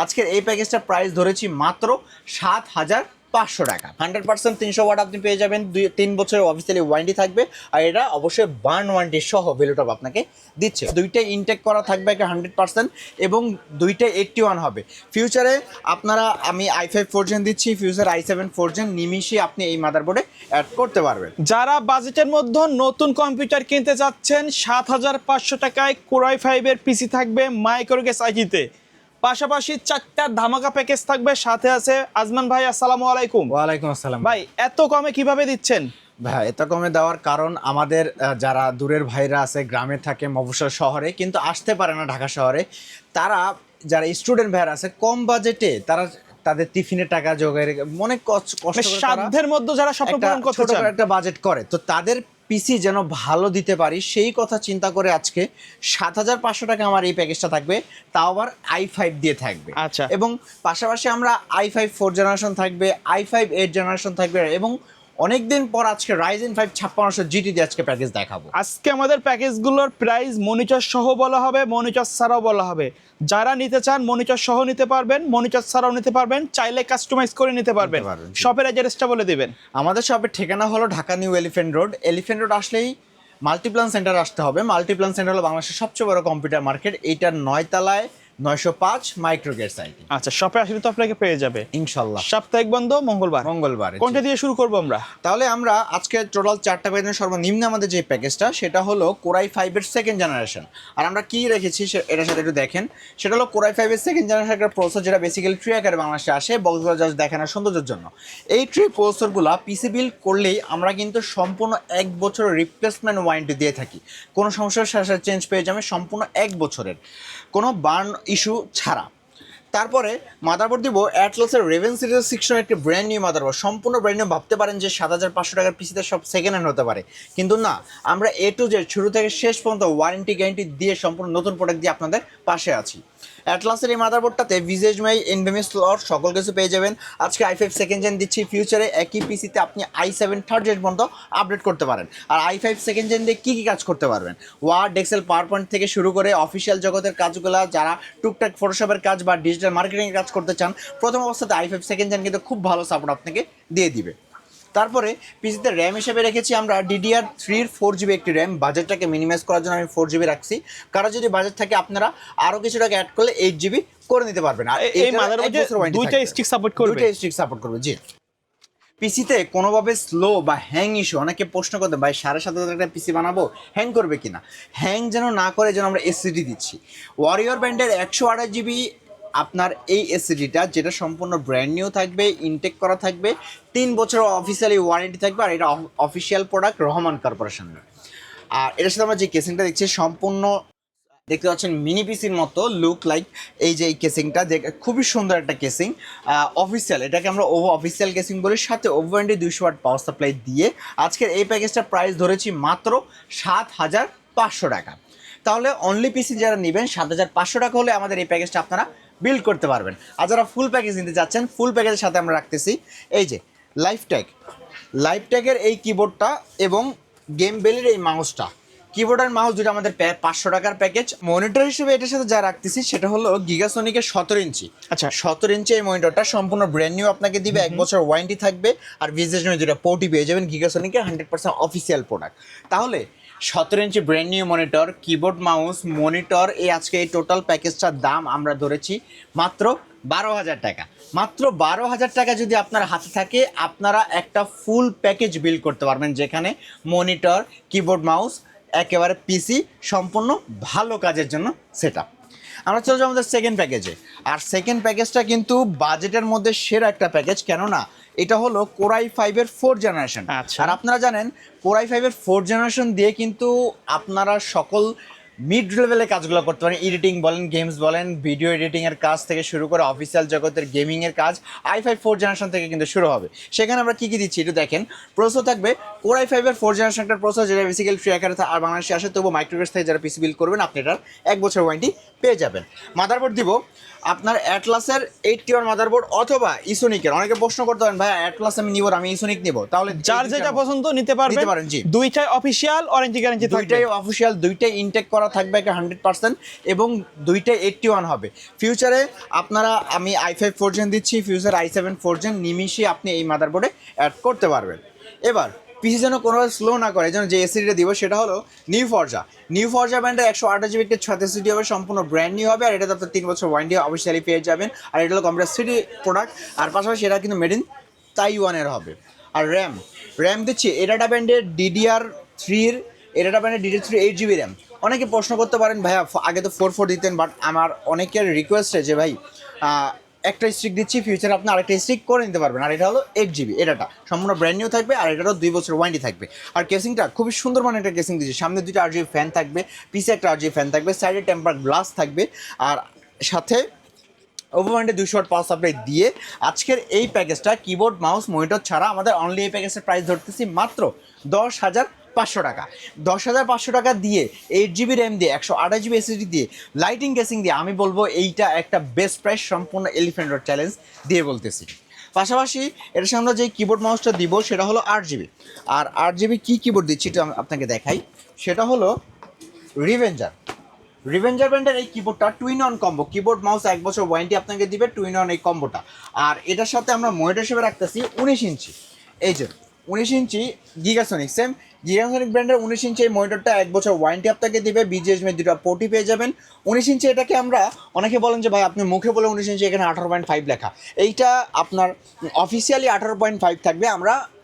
আজকের এই প্যাকেজটা প্রাইস ধরেছি মাত্র ৭,৫০০ টাকা। 100% 300 ওয়াট আপনি পেয়ে যাবেন, 3 বছরের অফিসিয়ালি ওয়ারেন্টি থাকবে। আর এটা অবশ্যই বার্ন ওয়ারেন্টি সহ ভ্যালুটপ আপনাকে দিচ্ছে। দুইটাই ইনটেক করা থাকবে একটা 100% এবং দুইটাই 81 হবে। ফিউচারে আপনারা আমি i5 4 দিচ্ছি, ফিউচার i7 4 নিমিশে আপনি এই মাদারবোর্ডে অ্যাড করতে পারবেন। যারা বাজেটের মধ্যে নতুন কম্পিউটার কিনতে চাচ্ছেন ৭,৫০০ টাকায় কোরাই 5 এর পিসি থাকবে মাইক্রোগেস আইজিতে, পাশাপাশি 4টা ধামাকা প্যাকেজ থাকবে। সাথে আছে আজমান ভাই, আসসালামু আলাইকুম। ওয়ালাইকুম আসসালাম ভাই এত কমে কিভাবে দিচ্ছেন? ভাই এত কমে দেওয়ার কারণ আমাদের যারা দূরের ভাইরা আছে, গ্রামে থাকে, মফস্বল শহরে কিন্তু আসতে পারে না ঢাকা শহরে, তারা যারা স্টুডেন্ট ভাইরা আছে কম বাজেটে তারা তাদের টিফিনের টাকা জোগাড় অনেক কষ্ট করে সাধ্যের মধ্যে যারা স্বপ্ন পূরণ করতে চান, একটা বাজেট করে, তো তাদের পিসি যেন ভালো দিতে পারি সেই কথা চিন্তা করে আজকে ৭,৫০০ টাকা আমার এই প্যাকেজটা থাকবে, তাও আবার i5 দিয়ে থাকবে। আচ্ছা। এবং পাশাপাশি আমরা i5 4 জেনারেশন থাকবে, i5 8 জেনারেশন থাকবে এবং অনেকদিন পর আজকে Ryzen 5 5600 জিটি দিয়ে আজকে প্যাকেজ দেখাবো। আজকে আমাদের প্যাকেজগুলোর প্রাইস মনিটর সহ বলা হবে, মনিটর ছাড়াও বলা হবে। যারা নিতে চান মনিটর সহ নিতে পারবেন, মনিটর ছাড়াও নিতে পারবেন, চাইলে কাস্টমাইজ করে নিতে পারবেন। শপের অ্যাড্রেসটা বলে দিবেন। আমাদের শপের ঠিকানা হলো Dhaka new elephant road. Elephant road আসলেই মাল্টিপ্লান সেন্টার আসতে হবে। মাল্টিপ্লান সেন্টার হলো বাংলাদেশের সবচেয়ে বড় কম্পিউটার মার্কেট, এইটার 9 তলায় 905 মাইক্রোগেট সাইটে। আচ্ছা, শপে আসলে তো আপনাকে পেয়ে যাবে ইনশাল্লাহ। সাপ্তাহিক বন্ধ মঙ্গলবার। কোনটা দিয়ে শুরু করবো আমরা? তাহলে আমরা আজকে টোটাল 4টা প্যাকেজের সর্বনিম্ন আমাদের যে প্যাকেজটা সেটা হলো কোরাই 5 এর সেকেন্ড জেনারেশন। আর আমরা কি রেখেছি এটার সাথে একটু দেখেন, সেটা হলো কোরাই 5 এর সেকেন্ড জেনারেশন একটা প্রসেসর, যেটা বেসিক্যালি ট্রি আকারে বাংলাদেশে আসে বক্সগুলো জাস্ট দেখানোর সৌন্দর্যের জন্য। এই ট্রি প্রসেসরগুলো পিসি বিল্ড করলেই আমরা কিন্তু সম্পূর্ণ 1 বছরের রিপ্লেসমেন্ট ওয়ারেন্টি দিয়ে থাকি। কোনো সমস্যার সাথে চেঞ্জ পেয়ে যাবে সম্পূর্ণ 1 বছরের, কোনো বার্ন ইস্যু ছাড়া। তারপরে মাদারবোর্ড দিব অ্যাটলাসের রেভেন সিরিজ 6 একটি ব্র্যান্ড নিউ মাদারবোর্ড, সম্পূর্ণ ব্র্যান্ড নিউ। ভাবতে পারেন যে ৭,৫০০ টাকার পিসিতে সব সেকেন্ড হ্যান্ড হতে পারে, কিন্তু না, আমরা A to Z শুরু থেকে শেষ পর্যন্ত ওয়ারেন্টি গ্যারেন্টি দিয়ে সম্পূর্ণ নতুন প্রোডাক্ট দিয়ে আপনাদের পাশে আছি। অ্যাটলাসের এই মাদারবোর্ডটাতে ভিজেজমাই এনভিএমই স্লট সকল কিছু পেয়ে যাবেন। আজকে i5 সেকেন্ড জেন দিচ্ছি, ফিউচারে একই পিসিতে আপনি i7 থার্ড জেন পর্যন্ত আপডেট করতে পারেন। আর i5 সেকেন্ড জেন দিয়ে কী কী কাজ করতে পারবেন, ওয়ার্ড, এক্সেল, পাওয়ার পয়েন্ট থেকে শুরু করে অফিসিয়াল জগতের কাজগুলো, যারা টুকটাক ফটোশপের কাজ বা ডিজিটাল মার্কেটিংয়ের কাজ করতে চান, প্রথম অবস্থাতে i5 সেকেন্ড জেন কিন্তু খুব ভালো সাপোর্ট আপনাকে দিয়ে দিবে। তারপরে পিসিতে র্যাম হিসেবে রেখেছি আমরা DDR3 4GB একটি র্যাম, বাজেটটাকে মিনিমাইজ করার জন্য আমি 4GB রাখছি। কারো যদি বাজেট থাকে আপনারা আরও কিছু টাকা অ্যাড করলে 8GB করে নিতে পারবেন। আর এই মাদারবোর্ডে দুইটা স্টিক সাপোর্ট করবে, দুইটা স্টিক সাপোর্ট করবে। জি, পিসিতে কোনোভাবে স্লো বা হ্যাং ইস্যু, অনেকে প্রশ্ন করতে ভাই 7,500 একটা পিসি বানাবো হ্যাং করবে কিনা, হ্যাং যেন না করে যেন আমরা এসএসডি দিচ্ছি। ওয়ারিয়র ব্র্যান্ডের 128GB আপনার এই এসএসডিটা, যেটা সম্পূর্ণ ব্র্যান্ড নিউ থাকবে, ইনটেক করা থাকবে, 3 বছর অফিসিয়ালি ওয়ারেন্টি থাকবে। আর এটা অফিসিয়াল প্রোডাক্ট রহমান কর্পোরেশনের। আর এটার সাথে আমরা যে কেসিংটা দেখছি সম্পূর্ণ দেখতে পাচ্ছেন মিনি পিসির মতো লুক লাইক। এই যে এই কেসিংটা খুবই সুন্দর একটা কেসিং, অফিসিয়াল, এটাকে আমরা অফিসিয়াল কেসিং বলি। সাথে ওভারেন্টি 200 ওয়াট পাওয়ার সাপ্লাই দিয়ে আজকের এই প্যাকেজটা প্রাইস ধরেছি মাত্র ৭,৫০০ টাকা। তাহলে অনলি পিসি যারা নেবেন ৭,৫০০ টাকা হলে আমাদের এই প্যাকেজটা আপনারা বিল্ড করতে পারবেন। আর যারা ফুল প্যাকেজ নিতে চাচ্ছেন, ফুল প্যাকেজের সাথে আমরা রাখতেছি এই যে লাইফট্যাগের এই কিবোর্ডটা এবং গেম বেলির এই মাউসটা। কিবোর্ড আর মাউস দুটো আমাদের 500 টাকার প্যাকেজ। মনিটর হিসেবে এটার সাথে যা রাখতেছি সেটা হলো গিগাসনিকের 17 ইঞ্চি। আচ্ছা, 17 ইঞ্চি এই মনিটরটা সম্পূর্ণ ব্র্যান্ড নিউ আপনাকে দিবে, 1 বছর ওয়ারেন্টি থাকবে। আর ভিজেজমাই দুটো পোর্টই পেয়ে যাবেন, গিগাসনিকের 100% অফিসিয়াল প্রোডাক্ট। তাহলে 17 inch brand new monitor, keyboard, mouse, monitor, এই আজকে এই টোটাল প্যাকেজটার দাম আমরা ধরেছি মাত্র 12,000 টাকা। মাত্র 12,000 টাকা যদি আপনার হাতে থাকে, আপনারা একটা ফুল প্যাকেজ বিল্ড করতে পারবেন, যেখানে মনিটর, কিবোর্ড, মাউস, একেবারে পিসি সম্পূর্ণ ভালো কাজের জন্য সেট আপ। আমরা চলে যাবো আমাদের সেকেন্ড প্যাকেজে। আর সেকেন্ড প্যাকেজটা কিন্তু বাজেটের মধ্যে সেরা একটা প্যাকেজ, কেননা এটা হলো কোরাই 5 এর 4 জেনারেশন। আর আপনারা জানেন কোরাই 5 এর 4 জেনারেশন দিয়ে কিন্তু আপনারা সকল মিড লেভেলের কাজগুলো করতে পারেন। এডিটিং বলেন, গেমস বলেন, ভিডিও এডিটিংয়ের কাজ থেকে শুরু করে অফিসিয়াল জগতের গেমিংয়ের কাজ i5 4 জেনারেশন থেকে কিন্তু শুরু হবে। সেখানে আমরা কী কী দিচ্ছি একটু দেখেন। প্রসেসর থাকবে কোরাই 5-এর 4 জেনারেশন একটা প্রসেসর, যেটা বেসিক্যালি ফ্রি আকারে আর বাংলাদেশে আসে, তবু মাইক্রোগ্রেস থেকে যারা পিসি বিল্ড করবেন আপনি এটার 1 বছর ওয়ারেন্টি পেয়ে যাবেন। মাদারবোর্ড দিব আপনার অ্যাটলাসের 81 মাদারবোর্ড অথবা ইসোনিকের। অনেকে প্রশ্ন করতে পারেন ভাই অ্যাটলাস আমি নিব, আমি ইসোনিক নিব, তাহলে যার যেটা পছন্দ নিতে পারেন। জি, দুইটাই অফিশিয়াল ওয়ারেন্টি গ্যারান্টি থাকবে, দুইটাই অফিশিয়াল, দুইটাই ইনটেক করা থাকবে 100% এবং দুইটাই 81 হবে। ফিউচারে আপনারা আমি i5 4 জেন দিচ্ছি, ফিউচার i7 4 জেন নিমিশে আপনি এই মাদারবোর্ডে অ্যাড করতে পারবেন। এবার পিসি যেন কোনোভাবে স্লো না করে, যেন যে এসিডিটা দিব সেটা হলো নিউ ফরজা ব্র্যান্ডের 128 জিবি একটা 36 সিডি হবে, সম্পূর্ণ ব্র্যান্ড নিউ হবে। আর এটাতে আপনার 3 বছর ওয়ারেন্টি অফিসিয়ালি পেয়ে যাবেন। আর এটা হলো কম্পিউটার সিডি প্রোডাক্ট, আর পাশাপাশি এটা কিন্তু মেড ইন তাইওয়ানের হবে। আর র্যাম দিচ্ছি এডাটা ব্র্যান্ডের DDR3 8 জিবি র্যাম। অনেকে প্রশ্ন করতে পারেন ভাইয়া আগে তো 4 দিতেন, বাট আমার অনেকের রিকোয়েস্টে যে ভাই একটা স্টিক দিচ্ছি, ফিউচারে আপনি আরেকটা স্টিক করে নিতে পারবেন। আর এটা হলো 8 জিবি, এটাটা সম্পূর্ণ ব্র্যান্ড নিউ থাকবে, আর এটারও 2 বছর ওয়ারেন্টি থাকবে। আর কেসিংটা খুবই সুন্দর মানে একটা কেসিং দিচ্ছি, সামনে 2টা RGB ফ্যান থাকবে, পিছে একটা RGB ফ্যান থাকবে, সাইডে টেম্পার গ্লাস থাকবে, আর সাথে ওভারওয়ারেন্টি 200 ওয়াট পাওয়ার সাপ্লাই দিয়ে আজকের এই প্যাকেজটা কিবোর্ড মাউস মনিটর ছাড়া আমাদের অনলি এই প্যাকেজের প্রাইস ধরতেছি মাত্র 10,500 টাকা। 10,500 টাকা দিয়ে 8 জিবি র্যাম দিয়ে 128 জিবি এসএসডি দিয়ে লাইটিং কেসিং দিয়ে আমি বলবো এইটা একটা বেস্ট প্রাইস সম্পূর্ণ এলিফ্যান্ট রোড চ্যালেঞ্জ দিয়ে বলতেছি। পাশাপাশি এটার সামনে যে কিবোর্ড মাউসটা দিব সেটা হলো 8 জিবি। আর 8 জিবি কী কিবোর্ড দিচ্ছি এটা আপনাকে দেখাই, সেটা হলো রিভেঞ্জার ব্র্যান্ডের এই কিবোর্ডটা twin on combo, keyboard mouse 1 বছর ওয়ারেন্টি আপনাকে দিবে টুইন অন এই কম্বোটা। আর এটার সাথে আমরা মনিটর হিসেবে রাখতেছি 19 ইঞ্চি, এই যে 19 ইঞ্চি গিগাসনিক, সেম গিগাসনিক ব্র্যান্ডের 19 ইঞ্চি এই মনিটরটা 1 বছর ওয়ারেন্টি আপনাকে দিবে। BGSM 2টা পোর্টই পেয়ে যাবেন। 19 ইঞ্চি এটাকে আমরা অনেকে বলেন যে ভাই আপনি মুখে বলে 19 ইঞ্চি, এখানে 18.5 লেখা, এইটা আপনার অফিসিয়ালি 18.5 থাকবে,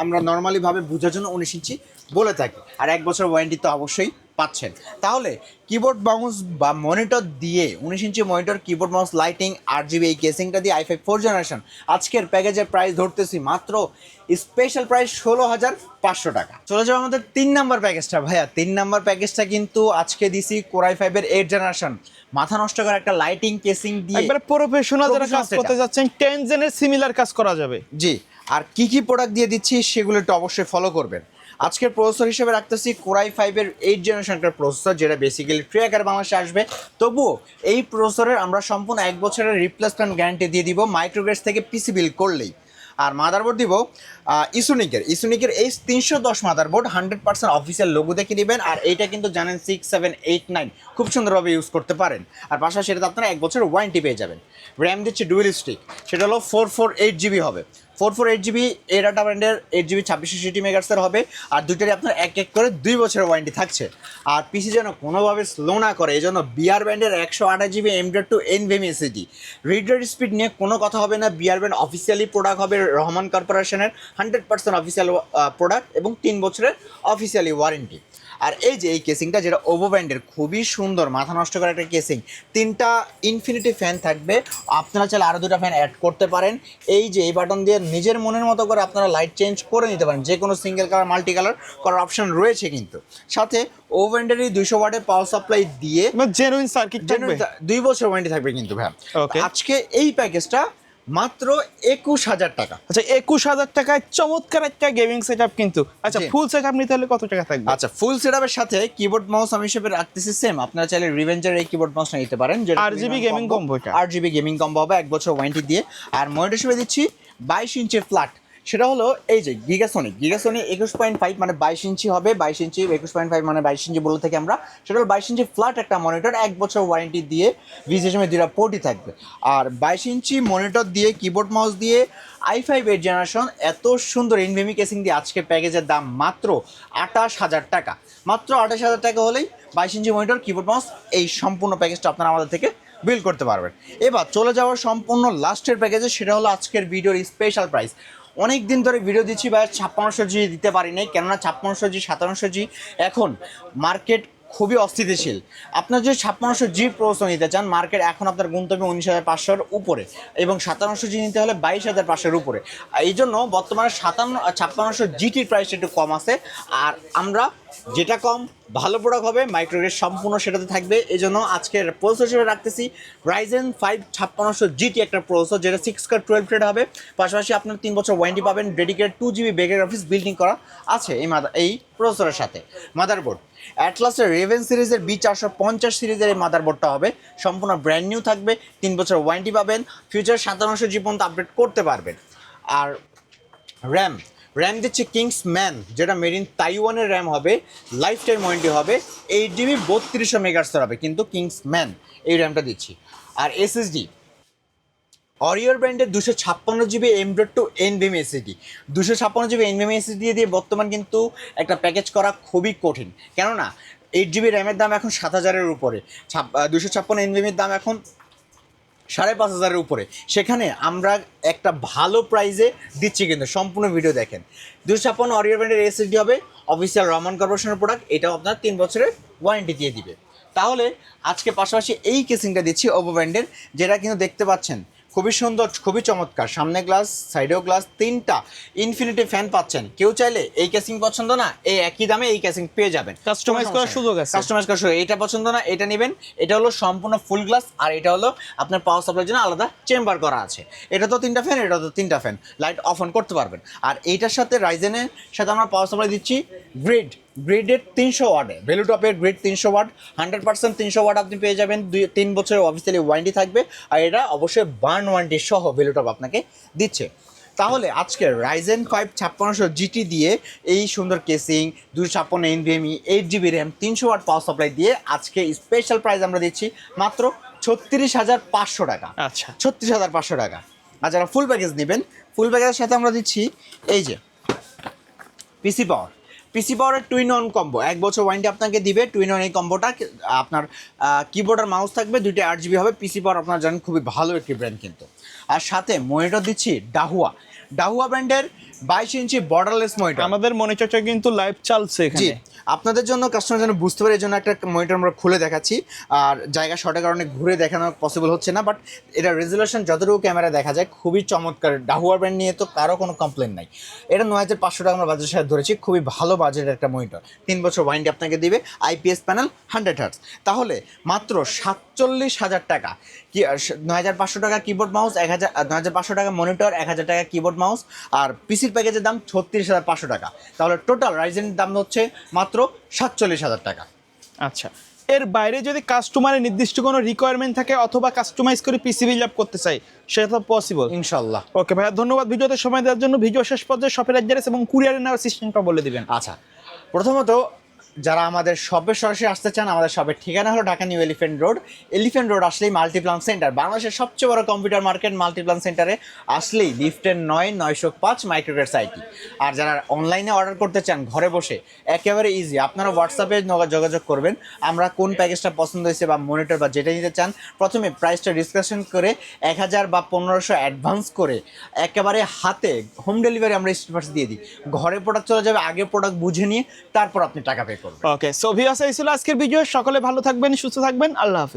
আমরা নর্মালিভাবে বোঝার জন্য 19 ইঞ্চি বলে থাকি। আর 1 বছর ওয়ারেন্টি তো অবশ্যই পাচ্ছেন। তাহলে কিবোর্ড মাউস বা মনিটর দিয়ে 19 inch monitor, keyboard mouse, lighting, 8 GB এই কেসিংটা দিয়ে i5 4 জেনারেশন আজকের প্যাকেজের প্রাইস ধরতেছি মাত্র স্পেশাল প্রাইস 16,500 টাকা। চলে যাবো আমাদের 3 নাম্বার প্যাকেজটা। ভাইয়া 3 নাম্বার প্যাকেজটা কিন্তু আজকে দিছি কোরাই 5-এর 8 জেনারেশন মাথা নষ্ট করা একটা লাইটিং কেসিং দিয়ে, একবারে প্রফেশনাল যারা কাজ করতে যাচ্ছেন 10 জেনের সিমিলার কাজ করা যাবে। জি, আর কি কি প্রোডাক্ট দিয়ে দিচ্ছি সেগুলো একটু অবশ্যই ফলো করবেন। আজকের প্রসেসর হিসেবে রাখতেছি কোরাই 5-এর 8 জেনারেশন একটা প্রসেসর, যেটা বেসিক্যালি ফ্রি আকারে বাংলাদেশে আসবে। তবুও এই প্রসেসরের আমরা সম্পূর্ণ 1 বছরের রিপ্লেসমেন্ট গ্যারান্টি দিয়ে দিব মাইক্রোগ্রেস থেকে পিসি বিল্ড করলেই। আর মাদারবোর্ড দিব ইসোনিকের H310 মাদারবোর্ড, 100% অফিসিয়াল লোগো দেখে নেবেন। আর এইটা কিন্তু জানেন 6, 7, 8, 9 খুব সুন্দরভাবে ইউজ করতে পারেন। আর পাশাপাশি সেটাতে আপনারা 1 বছর ওয়ারেন্টি পেয়ে যাবেন। র্যাম দিচ্ছে ডুয়েল স্টিক, সেটা হলো 448 জিবি হবে। 448 জিবি এডাটা ব্র্যান্ডের 8 জিবি 2660 মেগাহার্টজের হবে। আর দুইটারই আপনার এক করে 2 বছরের ওয়ারেন্টি থাকছে। আর পিসি যেন কোনোভাবে স্লো না করে, এই জন্য বিআর ব্র্যান্ডের 128 GB M.2 NVMe SSD। Read write speed নিয়ে কোনো কথা হবে না, বিআর ব্র্যান্ড অফিসিয়ালি প্রোডাক্ট হবে রহমান কর্পোরেশনের, 100% অফিসিয়াল প্রোডাক্ট এবং 3 বছরের অফিসিয়ালি ওয়ারেন্টি। আর এই যে এই কেসিংটা যেটা ওভো ব্র্যান্ডের, খুবই সুন্দর মাথা নষ্ট করা একটা কেসিং। 3টা ইনফিনিটি ফ্যান থাকবে, আপনারা চাইলে আরও 2টা ফ্যান অ্যাড করতে পারেন। এই যে এই বাটন দিয়ে নিজের মনের মতো করে আপনারা লাইট চেঞ্জ করে নিতে পারেন, যে কোনো সিঙ্গেল কালার মাল্টি কালার করার অপশন রয়েছে। কিন্তু সাথে ওভো ব্র্যান্ডেরই 200 ওয়াটের পাওয়ার সাপ্লাই দিয়ে জেনুইন সার্কিট থাকবে, 2 বছর ওয়ারেন্টি থাকবে কিন্তু ভাই। আজকে এই প্যাকেজটা মাত্র 21,000 টাকা। আচ্ছা 21,000 টাকায় চমৎকার একটা গেমিং সেটআপ কিন্তু। আচ্ছা ফুল সেটআপ নিতে হলে কত টাকা থাকবে? আচ্ছা ফুল সেটআপের সাথে কিবোর্ড মাউস আমি হিসেবে রাখতেছি সেম, আপনারা চাইলে রিভেঞ্জার এই কিবোর্ড মাউস নিতে পারেন, যেটা 8GB gaming combo, 8GB gaming combo হবে 1 বছর ওয়ারেন্টি দিয়ে। আর মনিটর হিসেবে দিচ্ছি 22 ইঞ্চি ফ্ল্যাট, সেটা হলো এই যে গিগাসনিক 21.5 মানে 22 ইঞ্চি হবে, 22 ইঞ্চি 21.5 মানে 22 ইঞ্চি বলে থাকি আমরা। সেটা হলো 22 ইঞ্চি ফ্ল্যাট একটা মনিটর, 1 বছর ওয়ারেন্টি দিয়ে, BGSM 2টা পোর্টই থাকবে। আর 22 ইঞ্চি মনিটর দিয়ে কিবোর্ড মাউস দিয়ে i5 8 জেনারেশন এত সুন্দর NVMe কেসিং দিয়ে আজকে প্যাকেজের দাম মাত্র 28,000 টাকা। মাত্র 28,000 টাকা হলেই 22 ইঞ্চি মনিটর, কিবোর্ড মাউস এই সম্পূর্ণ প্যাকেজটা আপনারা আমাদের থেকে বিল করতে পারবেন। এবার চলে যাওয়ার সম্পূর্ণ লাস্টের প্যাকেজে, সেটা হলো আজকের ভিডিওর স্পেশাল প্রাইস। অনেক দিন ধরে ভিডিও দিচ্ছি ভাই 5600G দিতে পারি নাই, কেননা 5600G 5700G এখন মার্কেট খুবই অস্থিতিশীল। আপনার যদি 5600G প্রসেসর নিতে চান, মার্কেট এখন আপনার গন্তব্য 19,500-এর উপরে, এবং 5700G নিতে হলে 22,500-এর উপরে। এই জন্য বর্তমানে 5600GTর প্রাইস একটু কম আছে। আর আমরা যেটা কম ভালো প্রোডাক্ট হবে, মাইক্রোগ্রেড সম্পূর্ণ সেটাতে থাকবে। এই জন্য আজকের প্রসেসর হিসেবে রাখতেছি Ryzen 5 5600 GT একটা প্রসেসর, যেটা 6 12 থ্রেড হবে। পাশাপাশি আপনার 3 বছর ওয়ারেন্টি পাবেন। ডেডিকেটেড 2 GB ব্যাকের অফিস বিল্ডিং করা আছে এই প্রসেসরের সাথে। মাদারবোর্ড অ্যাটলাসের রেভেন সিরিজের B450 সিরিজের এই মাদারবোর্ডটা হবে, সম্পূর্ণ ব্র্যান্ড নিউ থাকবে। 3 বছর ওয়ারেন্টি পাবেন। ফিউচার 5700G পর্যন্ত আপডেট করতে পারবেন। আর র্যাম দিচ্ছে কিংসম্যান, যেটা মেড ইন তাইওয়ানের র্যাম হবে, লাইফ টাইম ওয়ারেন্টি হবে। 8GB 3200 মেগাহার্টজ হবে, কিন্তু কিংসম্যান এই র্যামটা দিচ্ছি। আর এসএসডি অরিওর ব্র্যান্ডের 256GB M.2 NVMe SSD, 256GB NVMe SSD দিয়ে বর্তমান কিন্তু একটা প্যাকেজ করা খুবই কঠিন, কেননা 8GB র্যামের দাম এখন 7000-এর উপরে, 256 NVMeর দাম এখন 5500-এর উপরে। সেখানে আমরা একটা ভালো প্রাইজে দিচ্ছি, কিন্তু সম্পূর্ণ ভিডিও দেখেন। 256 অরিওর ব্র্যান্ডের এসএসডি হবে, অফিসিয়াল রহমান কর্পোরেশনের প্রোডাক্ট, এটাও আপনার 3 বছরের ওয়ারেন্টি দিয়ে দিবে। তাহলে আজকে পাশাপাশি এই কেসিংটা দিচ্ছি ওপো ব্র্যান্ডের, যেটা কিন্তু দেখতে পাচ্ছেন খুবই সুন্দর, খুবই চমৎকার। সামনে গ্লাস, সাইডেও গ্লাস, 3টা ইনফিনিটি ফ্যান পাচ্ছেন। কেউ চাইলে এই কেসিং পছন্দ না, এই একই দামে এই কেসিং পেয়ে যাবেন। কাস্টমাইজ করার সুযোগ আছে। কাস্টমাইজ করার সুযোগ, এটা পছন্দ না এটা নেবেন। এটা হলো সম্পূর্ণ ফুল গ্লাস, আর এটা হলো আপনার পাওয়ার সাপ্লাইয়ের জন্য আলাদা চেম্বার করা আছে। এটা তো 3টা ফ্যান, এটা তো 3টা ফ্যান, লাইট অফ অন করতে পারবেন। আর এইটার সাথে রাইজেনের সাথে আমরা পাওয়ার সাপ্লাই দিচ্ছি গ্রিডের 300 ওয়াটের, ভ্যালুটপের গ্রিড 300 ওয়াট, 100% 300 ওয়াট আপনি পেয়ে যাবেন। 3 বছরের অফিসিয়ালি ওয়ারেন্টি থাকবে। আর এটা অবশ্যই বার্ন ওয়ারেন্টি সহ ভ্যালুটপ আপনাকে দিচ্ছে। তাহলে আজকে Ryzen 5 5600 GT দিয়ে এই সুন্দর casing, 256 NVMe, 8GB RAM, 300 watt power supply দিয়ে আজকে স্পেশাল প্রাইস আমরা দিচ্ছি মাত্র 36,500 টাকা। আচ্ছা, 36,500 টাকা। আর যারা ফুল প্যাকেজ নেবেন, ফুল প্যাকেজের সাথে আমরা দিচ্ছি এই যে পিসি পাওয়ারের টুইন অন কম্বো, 1 বছর ওয়ারেন্টি আপনাকে দিবে। টুইন অন এই কম্বোটা আপনার কিবোর্ড আর মাউস থাকবে, 2টা 8GB হবে। পিসি পাওয়ার আপনারা জানেন খুবই ভালো একটি ব্র্যান্ড কিন্তু। আর সাথে মনিটর দিচ্ছি ডাহুয়া ব্র্যান্ডের 22 ইঞ্চি বর্ডারলেস মনিটর। আমাদের মনিটরটা কিন্তু লাইভ চলছে জি, এখানে। আপনাদের জন্য কাস্টমার যেন বুঝতে পারে, এই জন্য একটা মনিটর আমরা খুলে দেখাচ্ছি। আর জায়গা শর্টের কারণে ঘুরে দেখানো পসিবল হচ্ছে না, বাট এটা রেজুলেশন যতটুকু ক্যামেরা দেখা যায় খুবই চমৎকার। ডাহুয়া ব্র্যান্ড নিয়ে তো কারো কোনো কমপ্লেন নাই। এটা 9500 টাকা আমরা বাজেটের সাথে ধরেছি, খুবই ভালো বাজেটের একটা মনিটর। 3 বছর ওয়ারেন্টি আপনাকে দিবে, IPS প্যানেল, 100 হার্টজ। তাহলে মাত্র 47,000 টাকা, 9500 টাকা কিবোর্ড মাউস, 9500 টাকা মনিটর, 1000 টাকা কিবোর্ড মাউস, আর পিসির প্যাকেজের দাম 36,500 টাকা। তাহলে টোটাল রাইজেনের দাম হচ্ছে মাত্র 47,000 টাকা। আচ্ছা, এর বাইরে যদি কাস্টমারের নির্দিষ্ট কোনো রিকোয়ারমেন্ট থাকে অথবা কাস্টমাইজ করে পিসি বিল্ড আপ করতে চাই, সেটা তো পসিবল ইনশাল্লাহ। ওকে ভাইয়া, ধন্যবাদ ভিডিওতে সময় দেওয়ার জন্য। ভিডিও শেষ পর্যায়ে শপের অ্যাড্রেস এবং কুরিয়ারের নেওয়ার সিস্টেমটা বলে দিবেন। আচ্ছা, প্রথমত যারা আমাদের শপে সরাসরি আসতে চান, আমাদের শপের ঠিকানা হলো ঢাকা নিউ এলিফ্যান্ট রোড আসলেই মাল্টিপ্লান সেন্টার, বাংলাদেশের সবচেয়ে বড় কম্পিউটার মার্কেট। মাল্টিপ্লান সেন্টারে আসলেই লিফটের 9/905 মাইক্রোগ্রেড সাইটি। আর যারা অনলাইনে অর্ডার করতে চান ঘরে বসে, একেবারে ইজি, আপনারা হোয়াটসঅ্যাপে যোগাযোগ করবেন। আমরা কোন প্যাকেজটা পছন্দ হয়েছে বা মনিটর বা যেটা নিতে চান, প্রথমে প্রাইসটা ডিসকাশন করে 1000 বা 1500 অ্যাডভান্স করে একেবারে হাতে হোম ডেলিভারি আমরা স্টেপার্স দিয়ে দিই। ঘরে প্রোডাক্ট চলে যাবে, আগে প্রোডাক্ট বুঝে নিয়ে তারপর আপনি টাকা পে করবেন। ওকে, সো ভিউয়ার্স, এই ছিল আজকের ভিডিও। সকলে ভালো থাকবেন, সুস্থ থাকবেন, আল্লাহ হাফেজ।